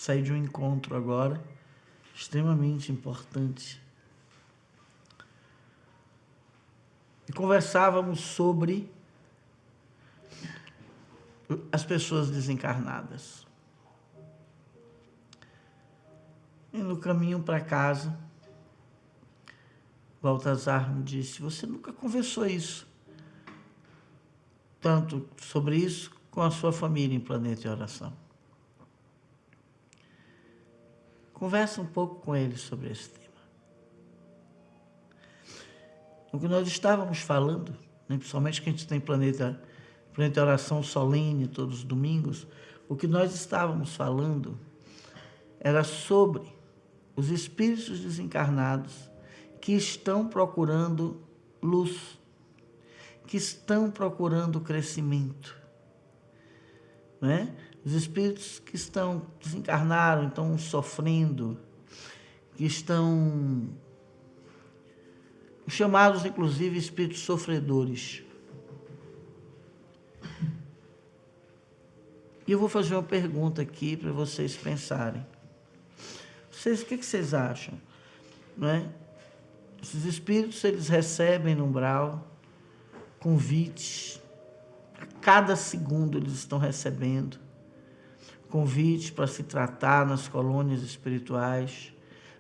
saí de um encontro agora, extremamente importante. E conversávamos sobre as pessoas desencarnadas. E no caminho para casa, Baltazar me disse: você nunca conversou isso, tanto sobre isso, com a sua família em Planeta em Oração. Conversa um pouco com eles sobre esse tema. O que nós estávamos falando, né, principalmente que a gente tem Planeta em Oração solene todos os domingos, o que nós estávamos falando era sobre os espíritos desencarnados que estão procurando luz, que estão procurando crescimento, né? Os espíritos que desencarnaram, estão sofrendo, que estão chamados, inclusive, espíritos sofredores. E eu vou fazer uma pergunta aqui para vocês pensarem. O que vocês acham? Não é? Esses espíritos, eles recebem no umbral convites. A cada segundo eles estão recebendo convites para se tratar nas colônias espirituais,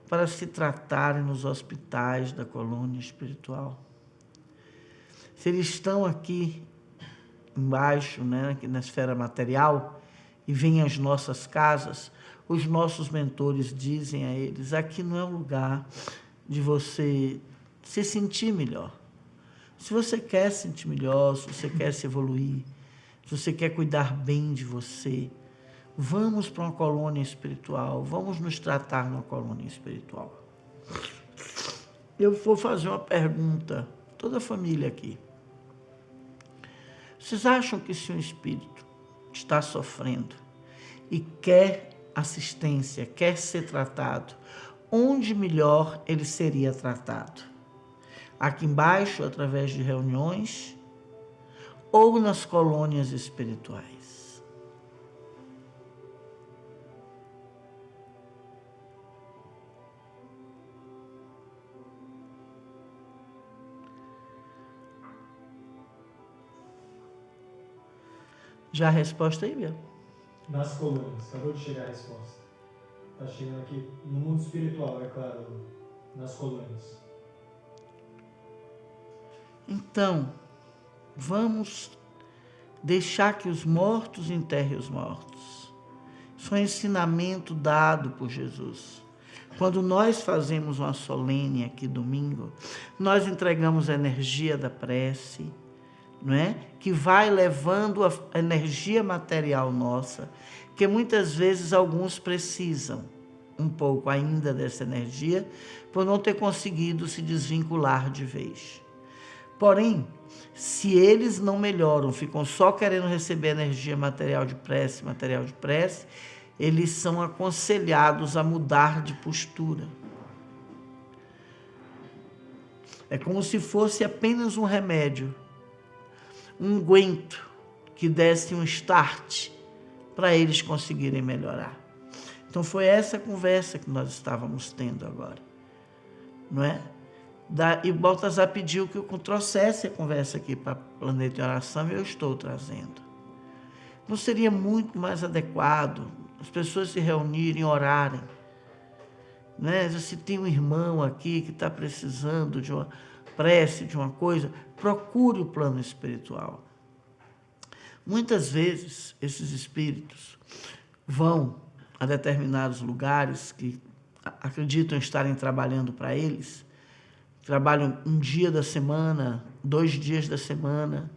para se tratarem nos hospitais da colônia espiritual. Se eles estão aqui embaixo, né, aqui na esfera material, e vêm às nossas casas, os nossos mentores dizem a eles: aqui não é um lugar de você se sentir melhor. Se você quer se sentir melhor, se você quer se evoluir, se você quer cuidar bem de você, vamos para uma colônia espiritual, vamos nos tratar numa colônia espiritual. Eu vou fazer uma pergunta, toda a família aqui. Vocês acham que se um espírito está sofrendo e quer assistência, quer ser tratado, onde melhor ele seria tratado? Aqui embaixo, através de reuniões, ou nas colônias espirituais? Já a resposta aí, Bia? Nas colônias, acabou de chegar a resposta. Está chegando aqui no mundo espiritual, é claro, nas colônias. Então, vamos deixar que os mortos enterrem os mortos. Isso é um ensinamento dado por Jesus. Quando nós fazemos uma solene aqui domingo, nós entregamos a energia da prece, não é? Que vai levando a energia material nossa, que muitas vezes alguns precisam um pouco ainda dessa energia, por não ter conseguido se desvincular de vez. Porém, se eles não melhoram, ficam só querendo receber energia material de prece, eles são aconselhados a mudar de postura. É como se fosse apenas um remédio, um unguento que desse um start para eles conseguirem melhorar. Então foi essa conversa que nós estávamos tendo agora, não é? E Baltazar pediu que eu trouxesse a conversa aqui para Planeta em Oração, e eu estou trazendo. Não seria muito mais adequado as pessoas se reunirem, orarem, né? Se tem um irmão aqui que está precisando de uma prece, de uma coisa, procure o plano espiritual. Muitas vezes esses espíritos vão a determinados lugares que acreditam estarem trabalhando para eles, trabalham um dia da semana, 2 dias da semana,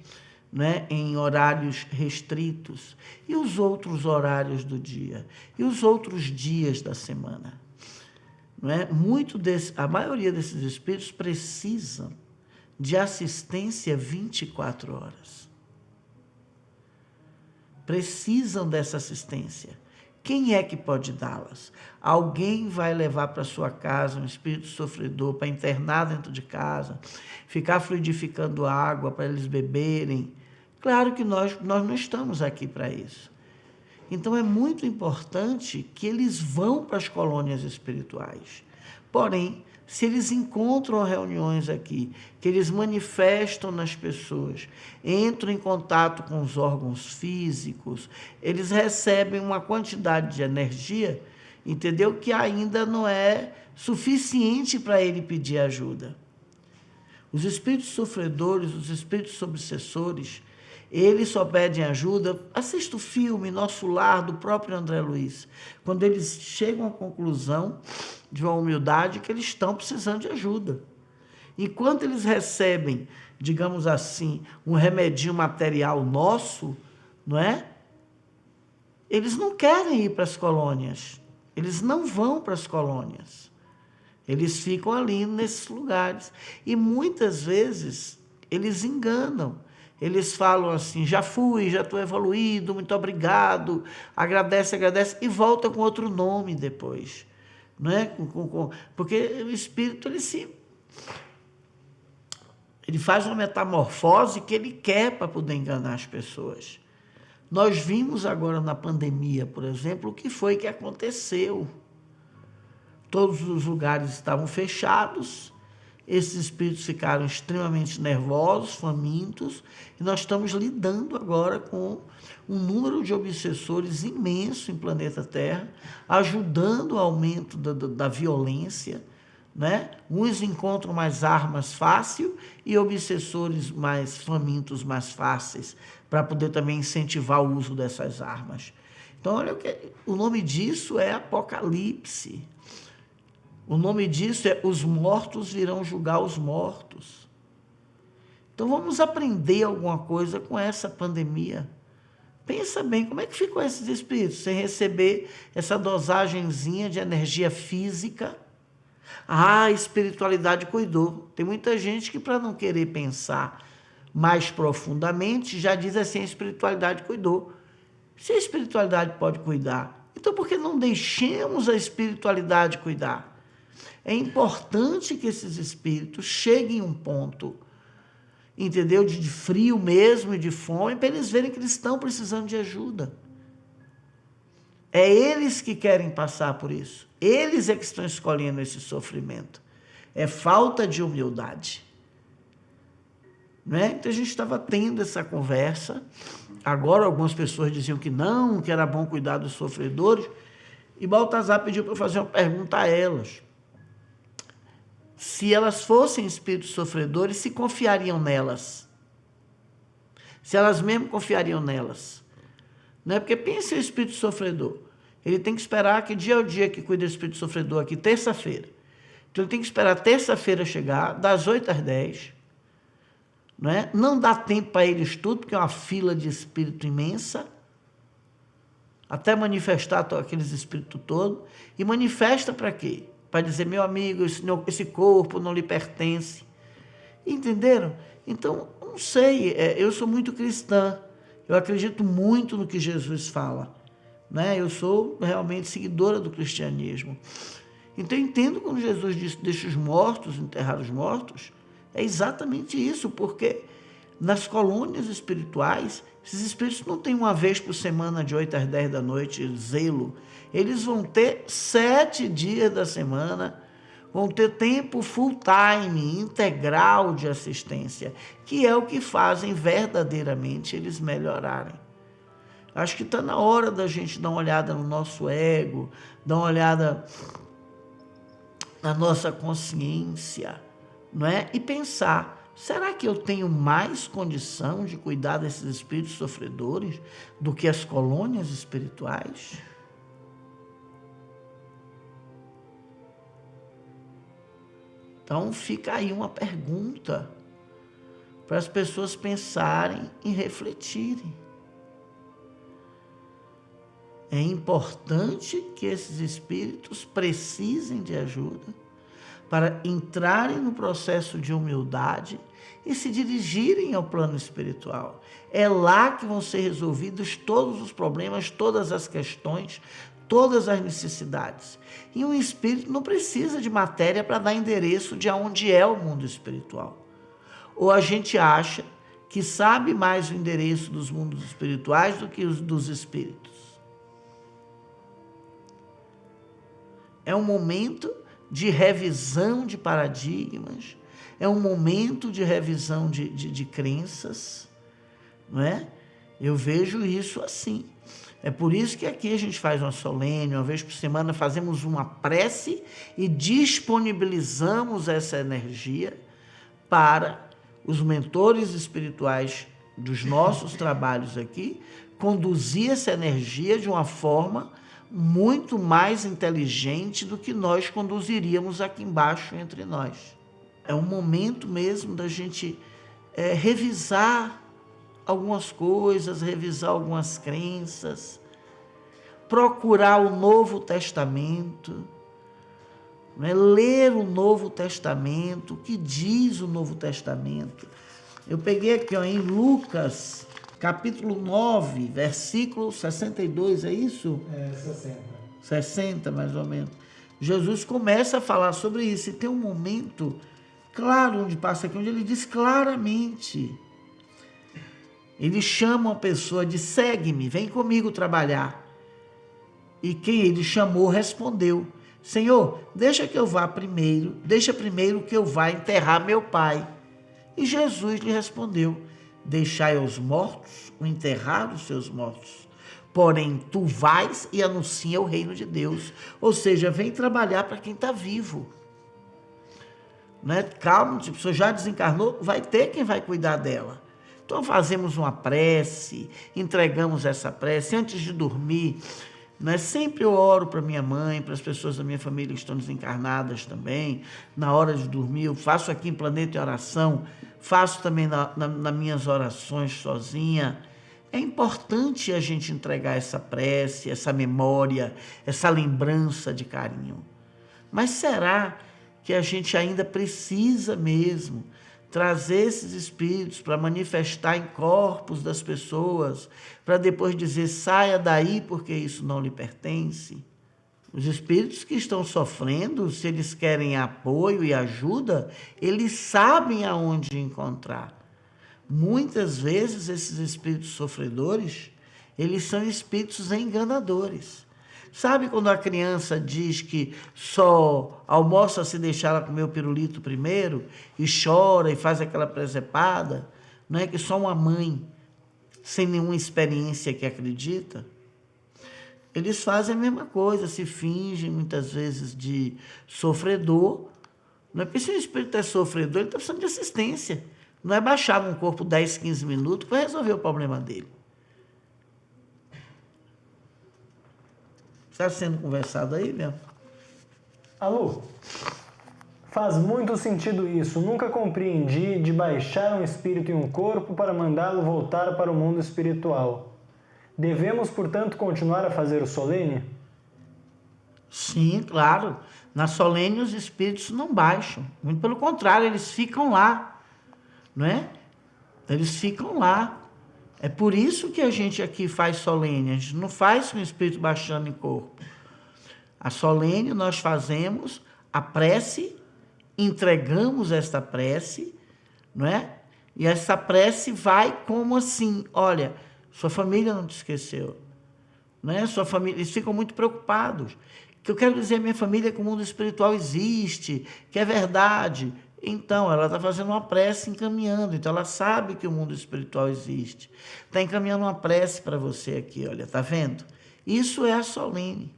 né, em horários restritos, e os outros horários do dia, e os outros dias da semana. Não é? A maioria desses espíritos precisam de assistência 24 horas. Precisam dessa assistência. Quem é que pode dá-las? Alguém vai levar para sua casa um espírito sofredor para internar dentro de casa, ficar fluidificando água para eles beberem? Claro que nós não estamos aqui para isso. Então é muito importante que eles vão para as colônias espirituais. Porém, se eles encontram reuniões aqui, que eles manifestam nas pessoas, entram em contato com os órgãos físicos, eles recebem uma quantidade de energia, entendeu? Que ainda não é suficiente para ele pedir ajuda. Os espíritos sofredores, os espíritos obsessores, eles só pedem ajuda. Assista o filme Nosso Lar, do próprio André Luiz, quando eles chegam à conclusão de uma humildade que eles estão precisando de ajuda. Enquanto eles recebem, digamos assim, um remedinho material nosso, não é? Eles não querem ir para as colônias. Eles não vão para as colônias. Eles ficam ali nesses lugares. E muitas vezes eles enganam. Eles falam assim, já fui, já estou evoluído, muito obrigado, agradece, e volta com outro nome depois. Não é? Porque o espírito, ele faz uma metamorfose que ele quer para poder enganar as pessoas. Nós vimos agora na pandemia, por exemplo, o que foi que aconteceu. Todos os lugares estavam fechados, esses espíritos ficaram extremamente nervosos, famintos, e nós estamos lidando agora com um número de obsessores imenso em planeta Terra, ajudando o aumento da violência, né? Uns encontram mais armas fácil e obsessores mais famintos, mais fáceis, para poder também incentivar o uso dessas armas. Então, olha, o nome disso é Apocalipse. O nome disso é Os Mortos Virão Julgar os Mortos. Então vamos aprender alguma coisa com essa pandemia. Pensa bem, como é que ficou esses espíritos sem receber essa dosagenzinha de energia física? A espiritualidade cuidou. Tem muita gente que, para não querer pensar mais profundamente, já diz assim, a espiritualidade cuidou. Se a espiritualidade pode cuidar, então por que não deixemos a espiritualidade cuidar? É importante que esses espíritos cheguem a um ponto, entendeu? De frio mesmo e de fome, para eles verem que eles estão precisando de ajuda. É eles que querem passar por isso. Eles é que estão escolhendo esse sofrimento. É falta de humildade. Né? Então a gente estava tendo essa conversa. Agora algumas pessoas diziam que não, que era bom cuidar dos sofredores. E Baltazar pediu para eu fazer uma pergunta a elas. Se elas fossem espíritos sofredores, se confiariam nelas. Se elas mesmo confiariam nelas. Não é? Porque pense o espírito sofredor. Ele tem que esperar que dia ao dia que cuida do espírito sofredor aqui, terça-feira. Então ele tem que esperar terça-feira chegar, das 8 às 10. Não é? Não dá tempo para eles tudo, porque é uma fila de espírito imensa. Até manifestar aqueles espíritos todos. E manifesta para quê? Para dizer, meu amigo, esse corpo não lhe pertence. Entenderam? Então, não sei, eu sou muito cristã, eu acredito muito no que Jesus fala, né? Eu sou realmente seguidora do cristianismo. Então, eu entendo quando Jesus disse, deixa os mortos, enterrar os mortos, é exatamente isso, porque nas colônias espirituais, esses espíritos não têm uma vez por semana, de 8 às 10 da noite, zelo. Eles vão ter 7 dias da semana, vão ter tempo full time, integral de assistência, que é o que fazem verdadeiramente eles melhorarem. Acho que está na hora da gente dar uma olhada no nosso ego, dar uma olhada na nossa consciência, não é? E pensar, será que eu tenho mais condição de cuidar desses espíritos sofredores do que as colônias espirituais? Então fica aí uma pergunta para as pessoas pensarem e refletirem. É importante que esses espíritos precisem de ajuda para entrarem no processo de humildade e se dirigirem ao plano espiritual. É lá que vão ser resolvidos todos os problemas, todas as questões, todas as necessidades. E um espírito não precisa de matéria para dar endereço de onde é o mundo espiritual. Ou a gente acha que sabe mais o endereço dos mundos espirituais do que os dos espíritos. É um momento de revisão de paradigmas, é um momento de revisão de crenças, não é? Eu vejo isso assim. É por isso que aqui a gente faz uma solene, uma vez por semana fazemos uma prece e disponibilizamos essa energia para os mentores espirituais dos nossos trabalhos aqui, conduzir essa energia de uma forma muito mais inteligente do que nós conduziríamos aqui embaixo entre nós. É um momento mesmo da gente revisar algumas coisas, revisar algumas crenças, procurar o Novo Testamento, né? Ler o Novo Testamento, o que diz o Novo Testamento. Eu peguei aqui em Lucas, capítulo 9, versículo 62, é isso? 60. 60, mais ou menos. Jesus começa a falar sobre isso, e tem um momento claro onde passa aqui, onde ele diz claramente. Ele chama uma pessoa de segue-me, vem comigo trabalhar. E quem ele chamou respondeu, Senhor, deixa que eu vá primeiro, deixa primeiro que eu vá enterrar meu pai. E Jesus lhe respondeu, deixai aos mortos o enterrar os seus mortos. Porém, tu vais e anuncia o reino de Deus. Ou seja, vem trabalhar para quem está vivo. Né? Calma, se a pessoa já desencarnou, vai ter quem vai cuidar dela. Então fazemos uma prece, entregamos essa prece antes de dormir. Né? Sempre eu oro para minha mãe, para as pessoas da minha família que estão desencarnadas também. Na hora de dormir, eu faço aqui em Planeta em Oração, faço também nas minhas orações sozinha. É importante a gente entregar essa prece, essa memória, essa lembrança de carinho. Mas será que a gente ainda precisa mesmo trazer esses espíritos para manifestar em corpos das pessoas, para depois dizer, saia daí porque isso não lhe pertence? Os espíritos que estão sofrendo, se eles querem apoio e ajuda, eles sabem aonde encontrar. Muitas vezes esses espíritos sofredores, eles são espíritos enganadores. Sabe quando a criança diz que só almoça se deixar ela comer o pirulito primeiro e chora e faz aquela presepada? Não é que só uma mãe, sem nenhuma experiência que acredita? Eles fazem a mesma coisa, se fingem muitas vezes de sofredor. Não é porque se o espírito é sofredor, ele está precisando de assistência. Não é baixar num corpo 10, 15 minutos para resolver o problema dele. Está sendo conversado aí mesmo? Alô? Faz muito sentido isso. Nunca compreendi de baixar um espírito em um corpo para mandá-lo voltar para o mundo espiritual. Devemos, portanto, continuar a fazer o solene? Sim, claro. Na solene os espíritos não baixam. Muito pelo contrário, eles ficam lá. Não é? Eles ficam lá. É por isso que a gente aqui faz solene, a gente não faz com o espírito baixando em corpo. A solene nós fazemos a prece, entregamos esta prece, não é? E essa prece vai como assim, olha, sua família não te esqueceu, não é? Sua família, eles ficam muito preocupados. O que eu quero dizer, minha família, é que o mundo espiritual existe, que é verdade. Então, ela está fazendo uma prece encaminhando. Então, ela sabe que o mundo espiritual existe. Está encaminhando uma prece para você aqui, olha, está vendo? Isso é a solene.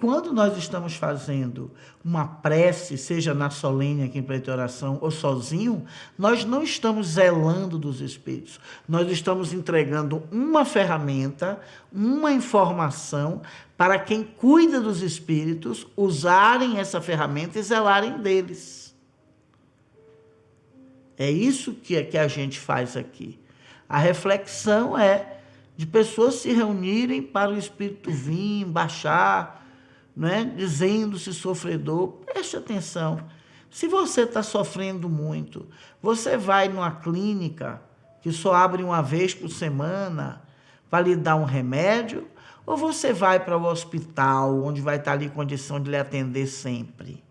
Quando nós estamos fazendo uma prece, seja na solene aqui em Planeta em Oração ou sozinho, nós não estamos zelando dos espíritos. Nós estamos entregando uma ferramenta, uma informação para quem cuida dos espíritos usarem essa ferramenta e zelarem deles. É isso que a gente faz aqui. A reflexão é de pessoas se reunirem para o espírito vir, baixar, não é? Dizendo-se sofredor. Preste atenção. Se você está sofrendo muito, você vai numa clínica que só abre uma vez por semana para lhe dar um remédio, ou você vai para o hospital, onde vai estar ali condição de lhe atender sempre?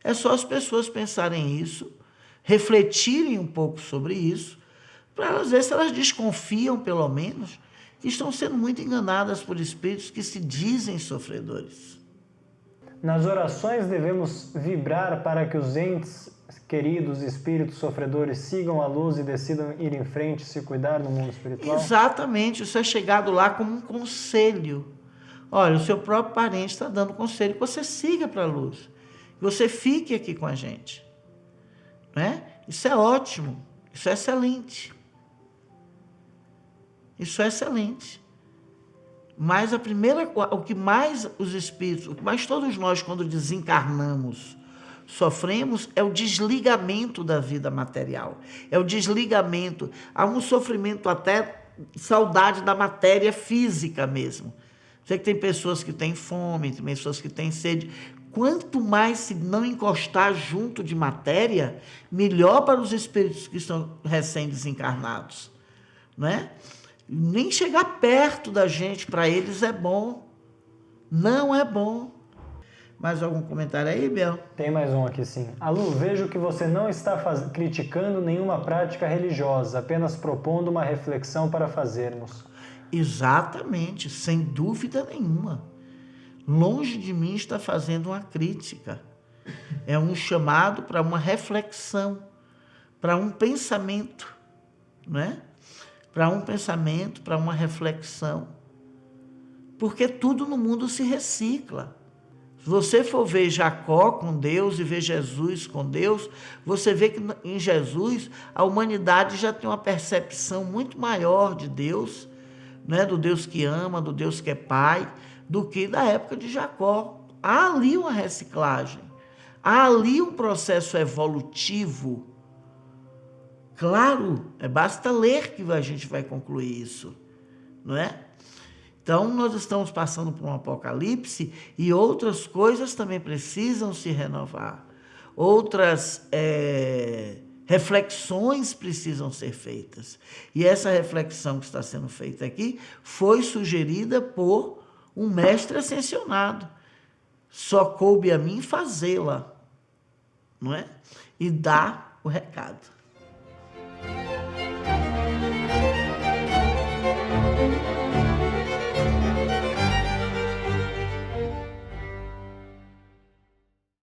É só as pessoas pensarem isso, refletirem um pouco sobre isso, para elas ver se elas desconfiam, pelo menos, que estão sendo muito enganadas por espíritos que se dizem sofredores. Nas orações devemos vibrar para que os entes queridos, espíritos sofredores, sigam a luz e decidam ir em frente e se cuidar no mundo espiritual? Exatamente, isso é chegado lá como um conselho. Olha, o seu próprio parente está dando conselho que você siga para a luz, que você fique aqui com a gente. Né? Isso é ótimo, isso é excelente. Isso é excelente. Mas o que mais os espíritos, o que mais todos nós, quando desencarnamos, sofremos é o desligamento da vida material. É o desligamento. Há um sofrimento até saudade da matéria física mesmo. Você que tem pessoas que têm fome, tem pessoas que têm sede. Quanto mais se não encostar junto de matéria, melhor para os espíritos que estão recém-desencarnados. Não é? Nem chegar perto da gente, para eles é bom. Não é bom. Mais algum comentário aí, Bel? Tem mais um aqui, sim. Alu, vejo que você não está criticando nenhuma prática religiosa, apenas propondo uma reflexão para fazermos. Exatamente, sem dúvida nenhuma. Longe de mim está fazendo uma crítica. É um chamado para uma reflexão, para um pensamento, né? Para um pensamento, para uma reflexão. Porque tudo no mundo se recicla. Se você for ver Jacó com Deus e ver Jesus com Deus, você vê que em Jesus a humanidade já tem uma percepção muito maior de Deus, né? Do Deus que ama, do Deus que é Pai, do que da época de Jacó. Há ali uma reciclagem, há ali um processo evolutivo. Claro, basta ler que a gente vai concluir isso, não é? Então, nós estamos passando por um apocalipse e outras coisas também precisam se renovar. Outras reflexões precisam ser feitas. E essa reflexão que está sendo feita aqui foi sugerida por um mestre ascensionado. Só coube a mim fazê-la, não é? E dar o recado.